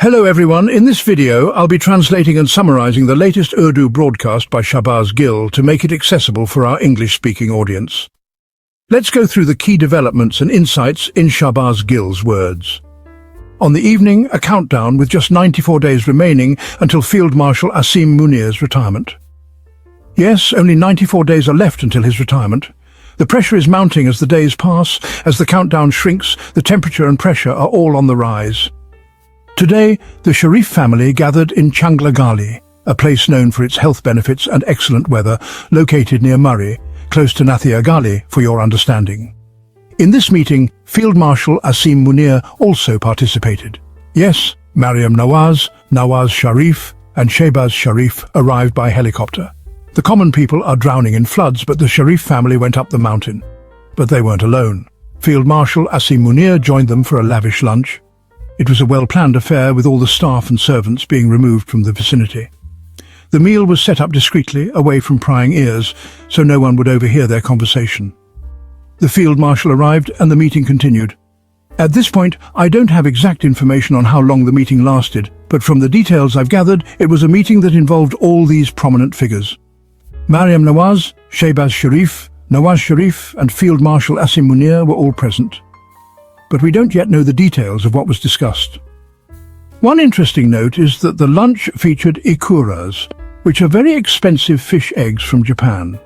Hello everyone, in this video I'll be translating and summarizing the latest Urdu broadcast by Shahbaz Gill to make it accessible for our English-speaking audience. Let's go through the key developments and insights in Shahbaz Gill's words. On the evening, a countdown with just 94 days remaining until Field Marshal Asim Munir's retirement. Yes, only 94 days are left until his retirement. The pressure is mounting as the days pass. As the countdown shrinks, the temperature and pressure are all on the rise. Today, the Sharif family gathered in Changlagali, a place known for its health benefits and excellent weather, located near Murray, close to Nathia Gali, for your understanding. In this meeting, Field Marshal Asim Munir also participated. Yes, Mariam Nawaz, Nawaz Sharif, and Shahbaz Sharif arrived by helicopter. The common people are drowning in floods, but the Sharif family went up the mountain. But they weren't alone. Field Marshal Asim Munir joined them for a lavish lunch. It was a well-planned affair, with all the staff and servants being removed from the vicinity. The meal was set up discreetly, away from prying ears, so no one would overhear their conversation. The Field Marshal arrived and the meeting continued. At this point, I don't have exact information on how long the meeting lasted, but from the details I've gathered, it was a meeting that involved all these prominent figures. Mariam Nawaz, Shahbaz Sharif, Nawaz Sharif and Field Marshal Asim Munir were all present. But we don't yet know the details of what was discussed. One interesting note is that the lunch featured ikuras, which are very expensive fish eggs from Japan.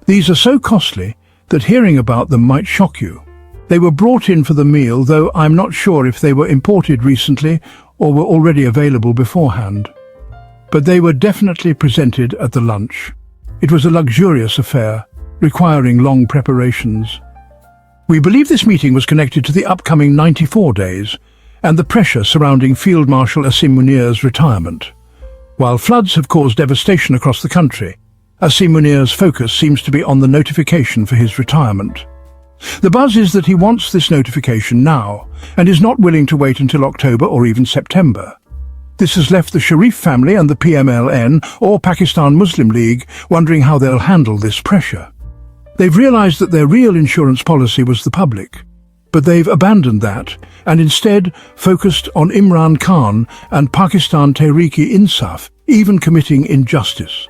These are so costly that hearing about them might shock you. They were brought in for the meal, though I'm not sure if they were imported recently or were already available beforehand. But they were definitely presented at the lunch. It was a luxurious affair, requiring long preparations. We believe this meeting was connected to the upcoming 94 days and the pressure surrounding Field Marshal Asim Munir's retirement. While floods have caused devastation across the country, Asim Munir's focus seems to be on the notification for his retirement. The buzz is that he wants this notification now and is not willing to wait until October or even September. This has left the Sharif family and the PMLN, or Pakistan Muslim League, wondering how they'll handle this pressure. They've realized that their real insurance policy was the public, but they've abandoned that and instead focused on Imran Khan and Pakistan Tehreek-e-Insaf, even committing injustice.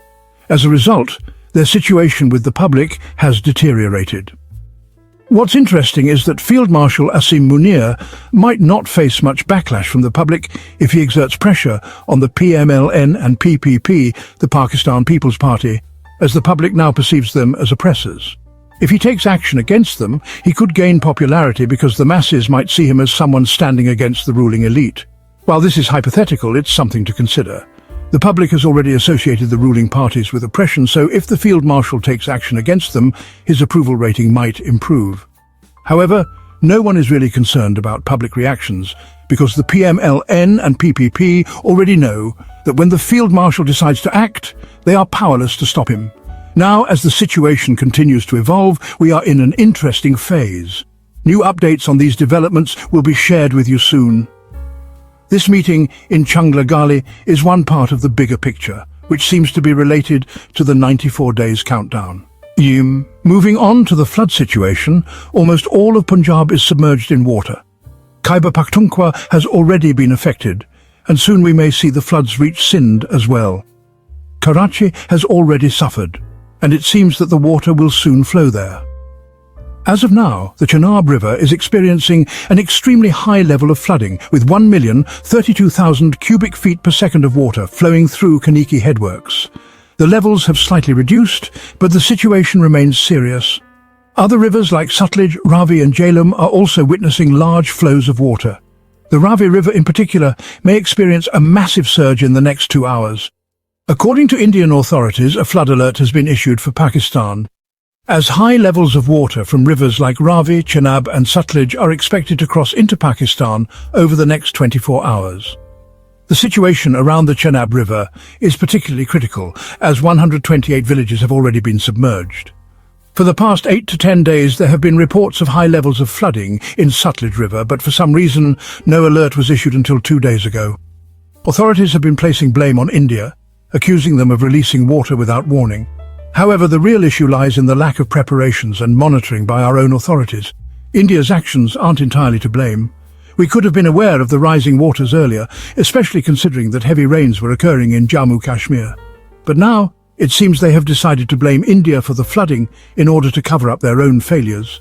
As a result, their situation with the public has deteriorated. What's interesting is that Field Marshal Asim Munir might not face much backlash from the public if he exerts pressure on the PMLN and PPP, the Pakistan People's Party, as the public now perceives them as oppressors. If he takes action against them, he could gain popularity because the masses might see him as someone standing against the ruling elite. While this is hypothetical, it's something to consider. The public has already associated the ruling parties with oppression, so if the Field Marshal takes action against them, his approval rating might improve. However, no one is really concerned about public reactions because the PMLN and PPP already know that when the Field Marshal decides to act, they are powerless to stop him. Now, as the situation continues to evolve, we are in an interesting phase. New updates on these developments will be shared with you soon. This meeting in Changlagali is one part of the bigger picture, which seems to be related to the 94 days countdown. Moving on to the flood situation, almost all of Punjab is submerged in water. Khyber Pakhtunkhwa has already been affected, and soon we may see the floods reach Sindh as well. Karachi has already suffered, and it seems that the water will soon flow there. As of now, the Chenab River is experiencing an extremely high level of flooding, with 1,032,000 cubic feet per second of water flowing through Kaniki headworks. The levels have slightly reduced, but the situation remains serious. Other rivers like Sutlej, Ravi and Jhelum are also witnessing large flows of water. The Ravi River in particular may experience a massive surge in the next 2 hours. According to Indian authorities, a flood alert has been issued for Pakistan, as high levels of water from rivers like Ravi, Chenab and Sutlej are expected to cross into Pakistan over the next 24 hours. The situation around the Chenab River is particularly critical, as 128 villages have already been submerged. For the past 8 to 10 days, there have been reports of high levels of flooding in Sutlej River, but for some reason, no alert was issued until 2 days ago. Authorities have been placing blame on India, accusing them of releasing water without warning. However, the real issue lies in the lack of preparations and monitoring by our own authorities. India's actions aren't entirely to blame. We could have been aware of the rising waters earlier, especially considering that heavy rains were occurring in Jammu Kashmir. But now, it seems they have decided to blame India for the flooding in order to cover up their own failures.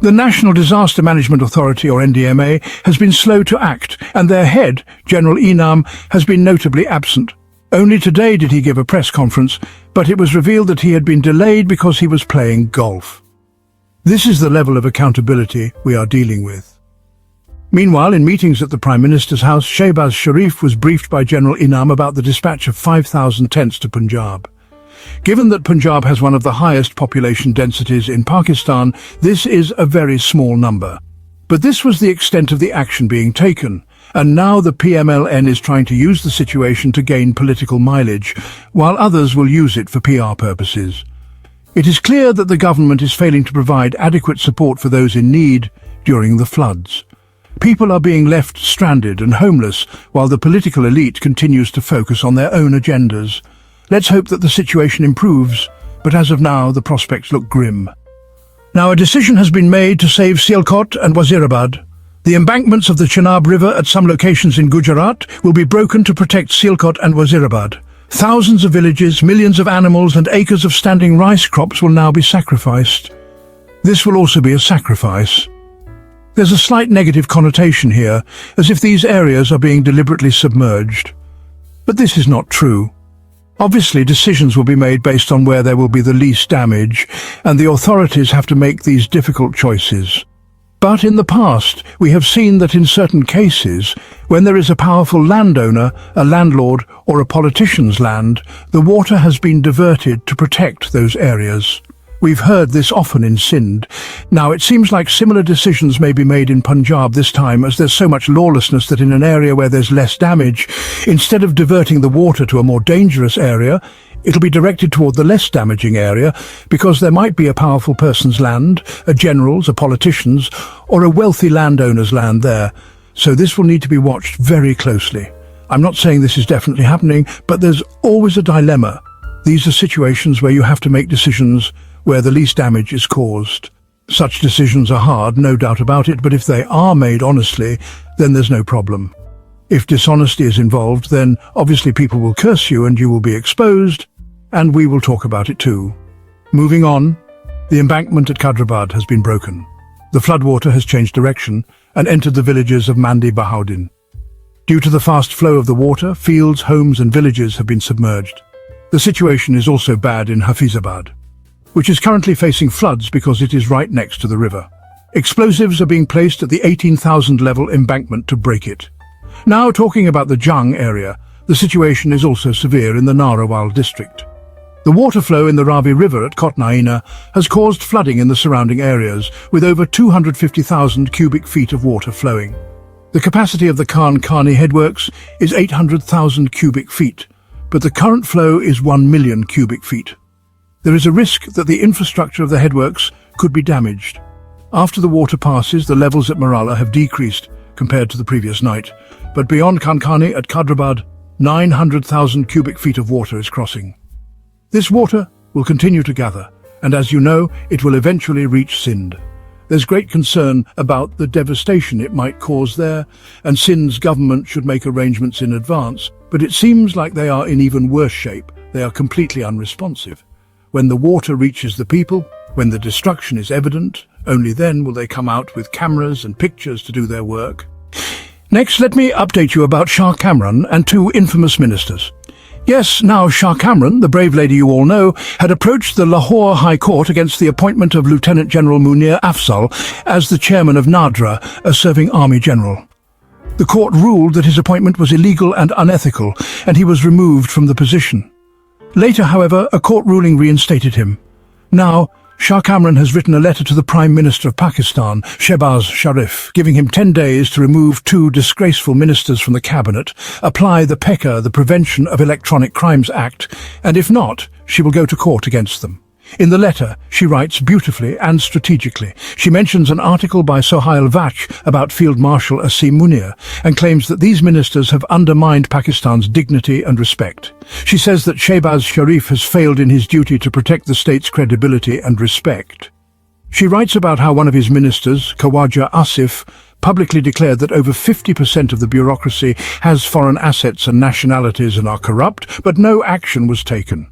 The National Disaster Management Authority, or NDMA, has been slow to act, and their head, General Inam, has been notably absent. Only today did he give a press conference, but it was revealed that he had been delayed because he was playing golf. This is the level of accountability we are dealing with. Meanwhile, in meetings at the Prime Minister's house, Shahbaz Sharif was briefed by General Inam about the dispatch of 5,000 tents to Punjab. Given that Punjab has one of the highest population densities in Pakistan, this is a very small number. But this was the extent of the action being taken, and now the PMLN is trying to use the situation to gain political mileage, while others will use it for PR purposes. It is clear that the government is failing to provide adequate support for those in need during the floods. People are being left stranded and homeless while the political elite continues to focus on their own agendas. Let's hope that the situation improves, but as of now, the prospects look grim. Now, a decision has been made to save Sialkot and Wazirabad. The embankments of the Chenab River at some locations in Gujarat will be broken to protect Sialkot and Wazirabad. Thousands of villages, millions of animals and acres of standing rice crops will now be sacrificed. This will also be a sacrifice. There's a slight negative connotation here, as if these areas are being deliberately submerged. But this is not true. Obviously, decisions will be made based on where there will be the least damage, and the authorities have to make these difficult choices. But in the past, we have seen that in certain cases, when there is a powerful landowner, a landlord, or a politician's land, the water has been diverted to protect those areas. We've heard this often in Sindh. Now, it seems like similar decisions may be made in Punjab this time, as there's so much lawlessness that in an area where there's less damage, instead of diverting the water to a more dangerous area, it'll be directed toward the less damaging area, because there might be a powerful person's land, a general's, a politician's, or a wealthy landowner's land there. So this will need to be watched very closely. I'm not saying this is definitely happening, but there's always a dilemma. These are situations where you have to make decisions where the least damage is caused. Such decisions are hard, no doubt about it, but if they are made honestly, then there's no problem. If dishonesty is involved, then obviously people will curse you and you will be exposed, and we will talk about it too. Moving on, the embankment at Kadrabad has been broken. The floodwater has changed direction and entered the villages of Mandi Bahaudin. Due to the fast flow of the water, fields, homes and villages have been submerged. The situation is also bad in Hafizabad, which is currently facing floods because it is right next to the river. Explosives are being placed at the 18,000 level embankment to break it. Now, talking about the Jung area, the situation is also severe in the Narawal district. The water flow in the Ravi River at Kotnaina has caused flooding in the surrounding areas, with over 250,000 cubic feet of water flowing. The capacity of the Khan Khani headworks is 800,000 cubic feet, but the current flow is 1 million cubic feet. There is a risk that the infrastructure of the headworks could be damaged. After the water passes, the levels at Marala have decreased compared to the previous night, but beyond Kankhani at Kadrabad, 900,000 cubic feet of water is crossing. This water will continue to gather, and as you know, it will eventually reach Sindh. There's great concern about the devastation it might cause there, and Sindh's government should make arrangements in advance, but it seems like they are in even worse shape. They are completely unresponsive. When the water reaches the people, when the destruction is evident, only then will they come out with cameras and pictures to do their work. Next, let me update you about Shah Kamran and two infamous ministers. Yes, now Shah Kamran, the brave lady you all know, had approached the Lahore High Court against the appointment of Lieutenant General Munir Afzal as the chairman of Nadra, a serving army general. The court ruled that his appointment was illegal and unethical, and he was removed from the position. Later, however, a court ruling reinstated him. Now, Shah Kamran has written a letter to the Prime Minister of Pakistan, Shahbaz Sharif, giving him 10 days to remove two disgraceful ministers from the cabinet, apply the PECA, the Prevention of Electronic Crimes Act, and if not, she will go to court against them. In the letter, she writes beautifully and strategically. She mentions an article by Sohail Vach about Field Marshal Asim Munir and claims that these ministers have undermined Pakistan's dignity and respect. She says that Shahbaz Sharif has failed in his duty to protect the state's credibility and respect. She writes about how one of his ministers, Khawaja Asif, publicly declared that over 50% of the bureaucracy has foreign assets and nationalities and are corrupt, but no action was taken.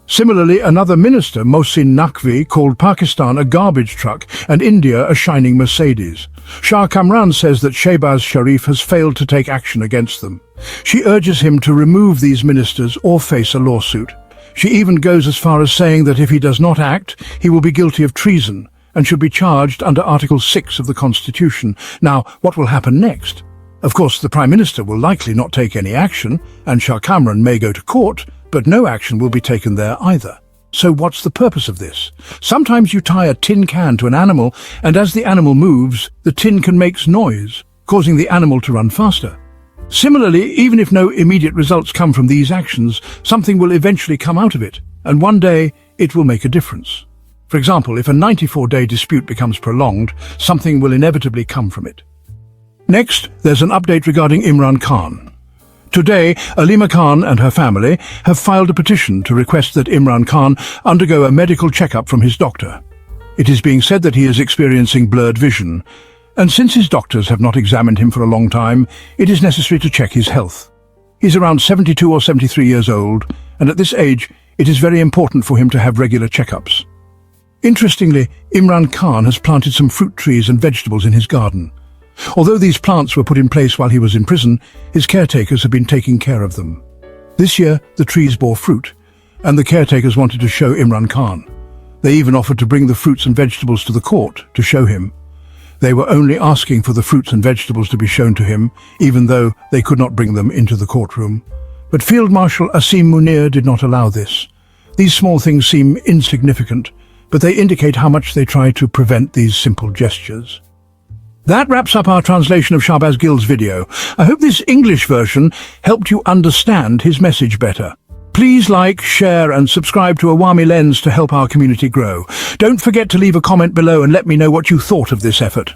Similarly, another minister, Mohsin Naqvi, called Pakistan a garbage truck and India a shining Mercedes. Shah Kamran says that Shahbaz Sharif has failed to take action against them. She urges him to remove these ministers or face a lawsuit. She even goes as far as saying that if he does not act, he will be guilty of treason and should be charged under Article 6 of the Constitution. Now, what will happen next? Of course, the Prime Minister will likely not take any action, and Shah Kamran may go to court, but no action will be taken there either. So what's the purpose of this? Sometimes you tie a tin can to an animal, and as the animal moves, the tin can make noise, causing the animal to run faster. Similarly, even if no immediate results come from these actions, something will eventually come out of it, and one day it will make a difference. For example, if a 94-day dispute becomes prolonged, something will inevitably come from it. Next, there's an update regarding Imran Khan. Today, Alima Khan and her family have filed a petition to request that Imran Khan undergo a medical checkup from his doctor. It is being said that he is experiencing blurred vision, and since his doctors have not examined him for a long time, it is necessary to check his health. He's around 72 or 73 years old, and at this age, it is very important for him to have regular checkups. Interestingly, Imran Khan has planted some fruit trees and vegetables in his garden. Although these plants were put in place while he was in prison, his caretakers have been taking care of them. This year, the trees bore fruit, and the caretakers wanted to show Imran Khan. They even offered to bring the fruits and vegetables to the court to show him. They were only asking for the fruits and vegetables to be shown to him, even though they could not bring them into the courtroom. But Field Marshal Asim did not allow this. These small things seem insignificant, but they indicate how much they try to prevent these simple gestures. That wraps up our translation of Shahbaz Gill's video. I hope this English version helped you understand his message better. Please like, share and subscribe to Awami Lens to help our community grow. Don't forget to leave a comment below and let me know what you thought of this effort.